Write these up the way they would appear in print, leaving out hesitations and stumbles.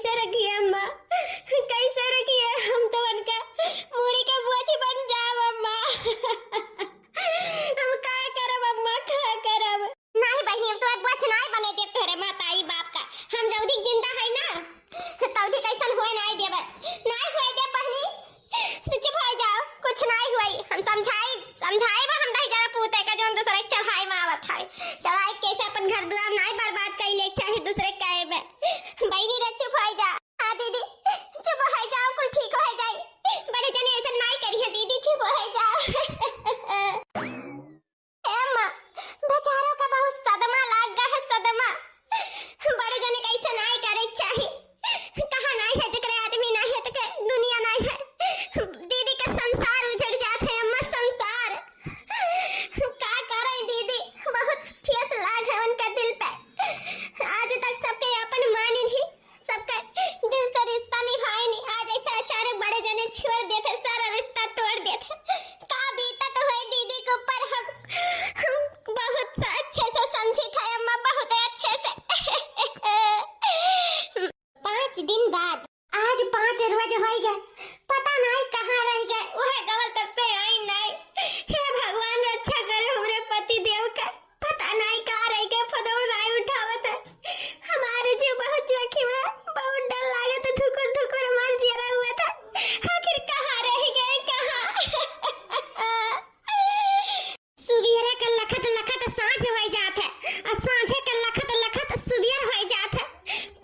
कैसे रखिए अम्मा, कैसे रखिए? हम तो उनका मूड़ी का बोझ बन जाब अम्मा। हम का करब अम्मा, का करब? नहीं बहनी, हम तो बोझ नहीं बने देब तोरे माताई बाप का। हम जौदी जिंदा है ना तौदी कैसन होए नहीं देब, नहीं होए दे बहनी। तू चुप हो जाओ, कुछ नहीं हुई। हम समझाई हम दही जरा पूते का जोन दूसरे चढ़ाई में आवत है। चढ़ाई कैसे अपन घर द्वार नहीं बर्बाद कर ले चाहे दूसरे कहे में। बहनी रे चुप हो जा। हाँ दीदी चुप हो जाओ, कुल ठीक हो जाए। बड़े जने ऐसा नहीं करिए दीदी, चुप हो जाओ। अम्मा बेचारों का बहुत सदमा लाग गया है, सदमा। बड़े जने कैसे नहीं करे चाहिए। कहा नहीं है जकरे आदमी नहीं है तो दुनिया नहीं है। दीदी का संसार उजड़ जाते है अम्मा, संसार। का करे दीदी, बहुत ठेस लाग है उनका दिल पे। आज तक सबके अपन मानी थी, सबका दिल से रिश्ता निभाए नहीं। आज ऐसा अचानक बड़े जने छोड़ देते, सारा रिश्ता तोड़ देते। का बीता तो है दीदी के ऊपर। हम बहुत अच्छे से समझी थे अम्मा, बहुत अच्छे से। 5 दिन बाद आज 5 रोज हो गए, पता नहीं कहाँ रह गए। वह गवल तब से आई नहीं। हे भगवान रक्षा करो हमरे पति देव का, पता नहीं कहाँ रह गए। फोन नहीं उठावत है। हमारे जीव बहुत जोखिम है, बहुत डर लागे तो ठुकुर ठुकुर मर जरा हुआ था। आखिर कहाँ रह गए, कहाँ? सुबेरे का लखत लखत सांझ हो जात है, और सांझे का लखत लखत सुबेर हो जात है।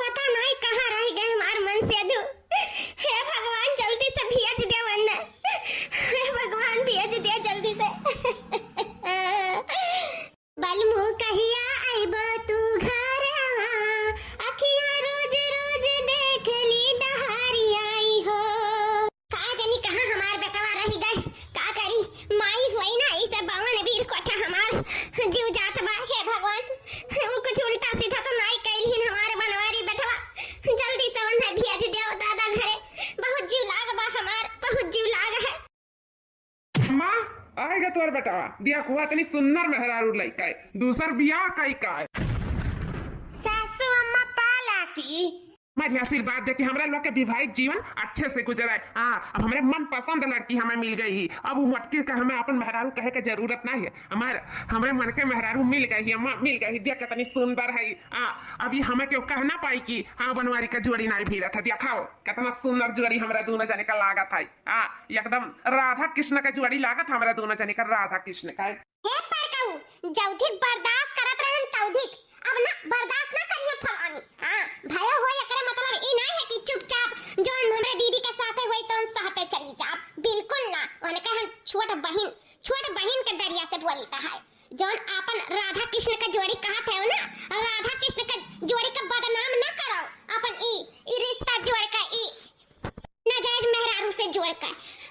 पता नहीं कहाँ रह गए हमार मन से दू। हे भगवान जल्दी से भेज दे वरना। हे भगवान भेज दे जल्दी से। बलमु कहिया आइबो तू घरवा, अखियां रोज रोज देख ली डहारी आई हो। का जानी कहाँ हमार बेटवा रह गए, का करी? माई हुई ना इसे बावन वीर कोठा हमार जीव जात बा। हे भगवान कुछ उल्टा सीधा तो नहीं कैलिन हमारे बनवारी बेटवा। जल्दी से उन्हें भेज दे दादा घरे, बहुत जीव लाग बा हमार, बहुत जीव लाग है। माँ आएगा तोर बेटा, दिया हुआ तनी सुन्नर मेहरारू लइका है, दूसर बियाह कई का है। सासू अम्मा पाला की मेरी आशीर्वाद दे कि हमारे लोग के विवाहित जीवन अच्छे से गुजरे। अब हमारे मन पसंद लड़की हमें मिल गई ही। अब वो मटकी का हमें अपन मेहरारू कहे के जरूरत नहीं है। हमारे मन के मेहरारू मिल गई अम्मा, मिल गई। देख कितनी सुंदर है। अभी हमें क्यों कहना पाई कि हाँ बनवारी का जोड़ी नहीं भी था। दिखाओ कितना सुंदर जोड़ी हमारा दोनों जने का लागत है। एकदम राधा कृष्ण का जोड़ी लागत हमारा दोनों जने का, राधा कृष्ण का। हे पर कहूं जौधिक बर्दाश्त करत रहन तौधिक, अब ना बर्दाश्त ना करिए फलानी। भयो हो एकरा मतलब ई नहीं है कि चुपचाप जोन हमरे दीदी के साथे होई तो सहते चली जा, बिल्कुल ना। ओने कहन छोट बहन के दरिया से बोलता है। जोन अपन राधा कृष्ण का जोड़ी कहत है ना, राधा कृष्ण का जोड़ी का बदनाम ना करो। अपन ई रिश्ता जोड़ का, ई नाजायज मेहरारू से जोड़ का,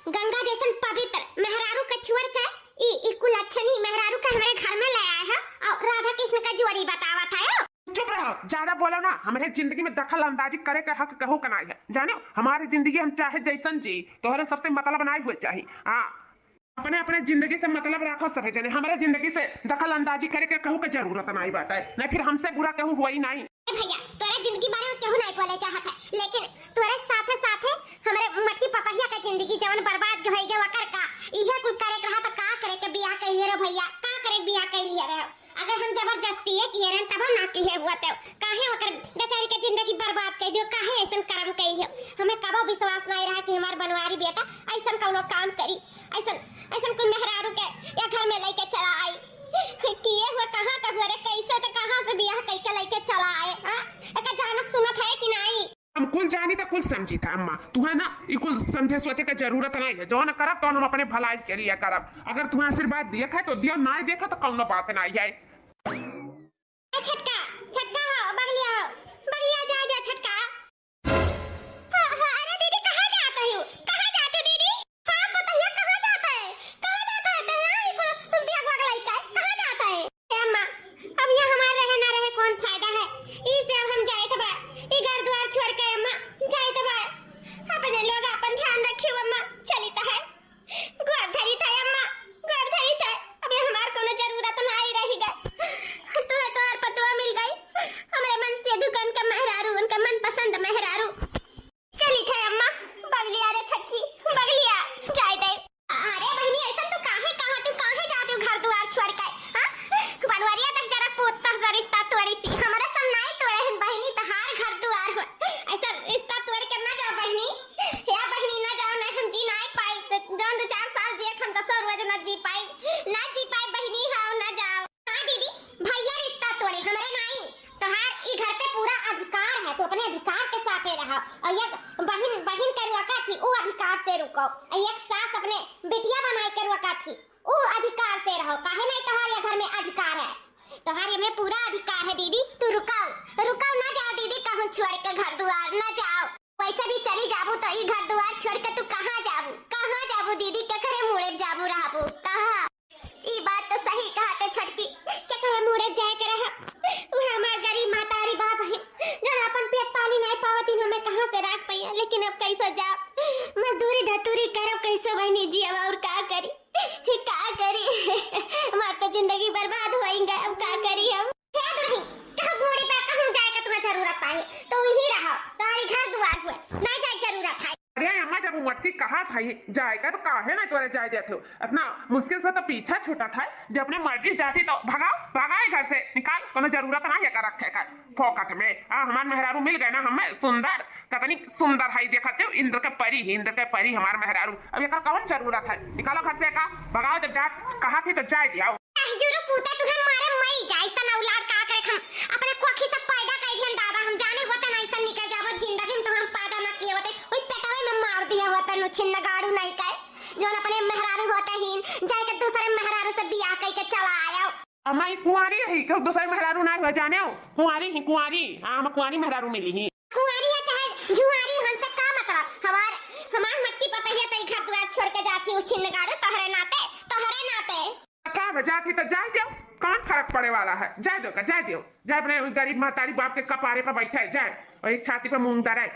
गंगा जैसन पवित्र मेहरारू का छोड़ का ई कुलच्छनी मेहरारू का हमारे घर में ले आया है और राधा कृष्ण का जोड़ी बतावा था। चुप रहो, ज्यादा बोलो ना। हमारे जिंदगी में दखल अंदाजी करे का हक कहू का नहीं है। जानो हमारी जिंदगी हम चाहे जैसन जी, तोहरे सबसे मतलब बनाए हुए चाहिए। अपने अपने जिंदगी से मतलब रखो सब जने। हमारे जिंदगी से दखल अंदाजी करे के कहू के जरूरत नहीं बात है, नहीं फिर हमसे बुरा कहू हुआ ही नहीं। भैया तोरा जिंदगी बारे में कहू नहीं बोले चाहत है, लेकिन तोरे साथे साथे हमारे मटकी पतहिया का जिंदगी जवन बर्बाद होई गए वकर का इहे कुल करे के रहा त का करे के बियाह कइले रे भैया, का करे बियाह कइले रे। अगर हम जबरदस्ती है कि हेरन तब ना की है हुआ तो काहे वकर बेचारी के जिंदगी बर्बाद कर दियो, काहे ऐसन कर्म कइले। हमें कबो विश्वास नहीं रहा कि हमार बनवारी बेटा ऐसन कोनो काम करी, ऐसन कुल मेहरारू के या घर में लेके चला आई। किए हुआ कहां का हुआ रे, कैसे तो कहां से बियाह कई के लेके चला आए। एका जानत सुनत है कि नहीं? हम कुल जानी तो कुल समझी था अम्मा। तुम्हें ना ये कुल समझे सोचे के जरूरत नहीं है। जो न करब तो हम अपने भलाई के लिए करब। अगर तुम्हें आशीर्वाद दिया है तो दियो, ना देखा तो कौनो बात नहीं है। छटका हो बगलिया जा छटका। अरे दीदी कहां जाते हो, कहां जाते दीदी? हां बताइए कहां जाता है तो यहां बियाह भगलाई का कहां जाता है? अम्मा अब यहां हमारे रहे ना रहे कौन फायदा है, इससे अब हम जाए तो बा ई घर द्वार छोड़ के अम्मा जाए तो बा। अपने लोग अपन ध्यान रखियो अम्मा, चली तो है घर धरी था अम्मा, घर धरी था। अबे हमार कोनो जरूरत नहीं रही गई। तो यार पतवा मिल गई बहन बहन के रुका थी वो अधिकार से रुको, एक सास अपने बेटिया बनाई के रुका थी वो अधिकार से रहो। काहे नहीं तुम्हारे घर में अधिकार है, तुम्हारे में पूरा अधिकार है दीदी। तू रुकाओ रुकाओ ना जाओ दीदी, कहूँ छोड़ के घर द्वार ना जाओ। वैसे भी चली जाबू तो ये घर द्वार छोड़ के तू कहाँ जाबू दीदी, के करे मुड़े जाबू रहबू कहाँ? ई बात तो सही कहा तो छटकी, के करे मुड़े जाए के रहा। वो हमार गरीब मातारी बाप है जो अपन पेट पाली नहीं पावती, हमें कहाँ से राख पैया। लेकिन अब कैसे जाओ, मजदूरी धतूरी करो कैसे बहनी जी, अब और का करी हमार तो जिंदगी बर्बाद होएंगे, अब का करी हम? हे नहीं कहाँ मुड़ी पे कहूँ जाए का तुम्हें जरूरत है तो वही रहो, तुम्हारी घर द्वार हुए नहीं जाए जरूरत है। अरे अम्मा जब मटकी कहा था ये जाएगा तो काहे ना तोरे जाए देते हो, इतना मुश्किल से तो पीछा छूटा था। जब अपने मर्जी जाती तो भगाए घर से निकाल, कोनो जरूरत ना है का रखे का फोकट में। हमार मेहरारू मिल गए ना, हमें सुंदर कतनी सुंदर है, देखते हो इंद्र के परी हमार मेहरारू। अब ये कौन जरूरत है, निकालो घर से का भगाओ। जब जा कहा थी तो जाए दिया जरूर पूता तुम्हें मारे मई जाए सन औलाद का करे हम अपने कोखी से पैदा कर दियन दादा, हम जाने होता नहीं सन निकल जावो जिंदगी में तो हम पैदा न किए होते, ओई पेटवे में मार दिया होता नु छिन्न गाड़ू नहीं का जो अपने मेहरारू होता ही जाए के दूसरे मेहरारू से बियाह कई के चला आया। अम्मा ये कुंवारी है क्यों, दूसरे मेहरारू ना हो जाने हो, कुंवारी हां हम कुंवारी मेहरारू मिली ही। कुंवारी है चाहे जुआरी, हमसे का मतलब? हमार मट्टी पता है तई घर द्वार छोड़ के जाती उस छिन्न गाड़ू तहरे नाते क्या वजह थी तो जाए दो, कौन फर्क पड़े वाला है, जाए दो जाए अपने गरीब मातारी बाप के कपारे पर बैठे जाए और एक छाती पे मूंग दराए।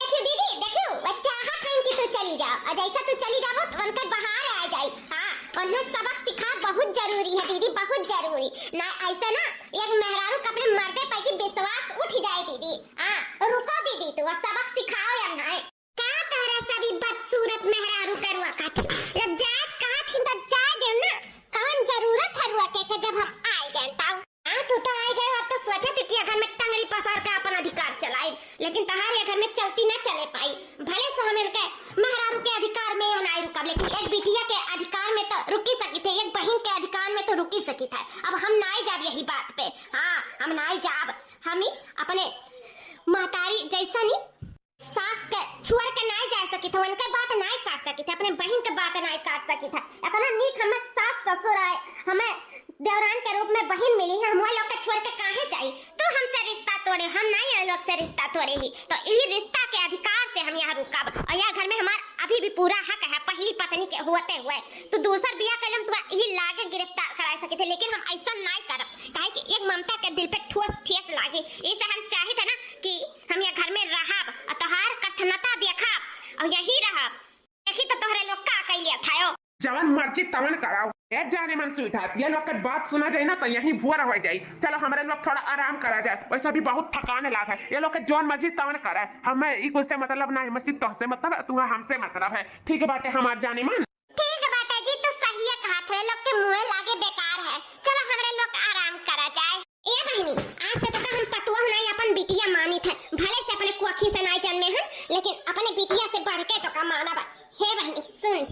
देखियो दीदी देखियो, बच्चा हाथ टाइम की तू चली जाओ और जैसा तू चली जाओ तो उनके बाहर आ जाए। हां उन्हें सबक सिखा बहुत जरूरी है दीदी, बहुत जरूरी ना। ऐसा ना एक मेहरारू का अपने मर्दे पे की विश्वास उठ जाए दीदी। हां रुको दीदी, तू सबक सिखाओ या नहीं का तारा सभी बदसूरत मेहरारू करवा का थी। जब जाए कहा थी तो जाए दे ना, कौन जरूरत है रुआ के जब हम आए गए तब। तू तो आए गए और तो सोचा थी कि घर में टंगरी पसार के अपन अधिकार चलाए, लेकिन तहारे घर में चलती न चले पाई। भले से हम इनके मेहरारू के अधिकार में नहीं रुका, लेकिन एक बिटिया के अधिकार में तो रुकी सकी थे, एक बहन के अधिकार में तो रुकी सकी था। अब हम नहीं जाब यही बात पे, हाँ हम नहीं जाब, हम ही अपने मातारी जैसा नहीं सास के छुअर के नहीं जा सकी थे, उनके बात नहीं कर सकी थे, अपने बहन के बात नहीं कर सकी था। इतना नीक हमें सास ससुर आए, हमें देवरान के रूप में बहन मिली है, हम वो लोग के छोड़ के काहे जाई? तो हमसे रिश्ता तोड़े, हम नहीं ये लोग से रिश्ता तोड़े ही। तो यही रिश्ता के अधिकार से हम यहाँ रुकब और यहाँ घर में हमारा अभी भी पूरा हक है। पहली पत्नी के होते हुए तो दूसर बियाह कर हम तो यही लागे गिरफ्तार करा सके थे, लेकिन हम ऐसा नहीं करब काहे कि एक ममता के दिल पे ठेस लागे। इसे हम चाहे थे ना कि हम यहाँ घर में रहब और तोहार कथनता देखब और यही रहब। देखी तो तोहरे लोग का कइले थायो, जवन मर्जी तवन कराओ, एक जाने मन सुई था। ये लोग का बात सुना जाए ना तो यहीं भूरा हो जाए। चलो हमारे लोग थोड़ा आराम करा जाए, वैसा भी बहुत थकाने लगा है। ये लोग का जौन मर्जी तवन करे, हमें एक उससे मतलब ना है, मस्जिद तो से मतलब तुम्हें हमसे मतलब है। ठीक है बात है हमार जाने मन, ठीक है बात है जी, तो सही है कहा थे लोग के मुंह लागे बेकार है। चलो हमारे लोग आराम करा जाए। ए बहनी आज से तो हम पतुआ नहीं अपन बिटिया मानी थे, भले से अपने कुखी से नहीं जन्मे हैं, लेकिन अपने बिटिया से बढ़ के तो का माना बा। हे बहनी सुन,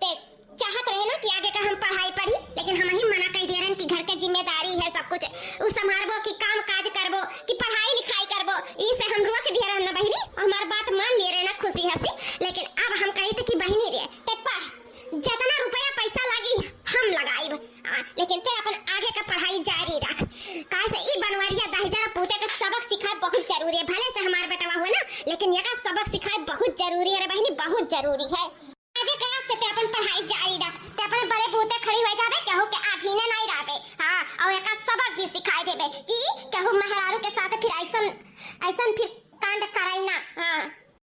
ते चाहत रहे ना कि आगे का हम पढ़ाई पढ़ी, लेकिन हम ही मना कर दे रहे हैं कि घर के जिम्मेदारी है सब कुछ उ संभालबो कि काम काज करबो कि पढ़ाई लिखाई करबो, इसे हम रोक दे रहे हैं ना बहनी। हमार बात मान ले रहे ना खुशी हंसी, लेकिन अब हम कही थे कि बहनी रे ते पढ़, जितना रुपया पैसा लगी हम लगाइब, लेकिन ते अपन आगे का पढ़ाई जारी रख। काहे से ई बनवरिया दहेजरा पूते का सबक सिखाए बहुत जरूरी है। भले से हमार बेटा हुआ ना, लेकिन ये का सबक सिखाए बहुत जरूरी है रे बहनी, बहुत जरूरी है। आगे कया से ते अपन पढ़ाई जारी रख, ते अपन बड़े बूते खड़ी हो जाबे, कहू के आधीने नहीं रहबे। हां और एका सबक भी सिखाई देबे कि कहू मेहरारू के साथ फिर ऐसन फिर कांड कराई ना। हां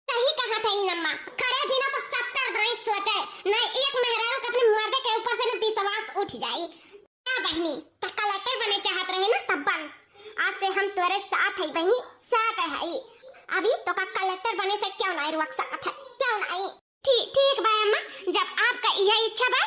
सही कहा था नम्मा, करे भी ना तो 70 नहीं सोचे नहीं, एक मेहरारू के अपने मर्दे के ऊपर से ना विश्वास उठ जाई। क्या बहनी त कलेक्टर बने चाहत रहे ना तब बन, आज से हम तोरे साथ है बहनी, साथ है। अभी तो का कलेक्टर बने से क्यों नहीं रुक सकत है, क्यों नहीं? ठीक बा अम्मा, जब आपका यह इच्छा बा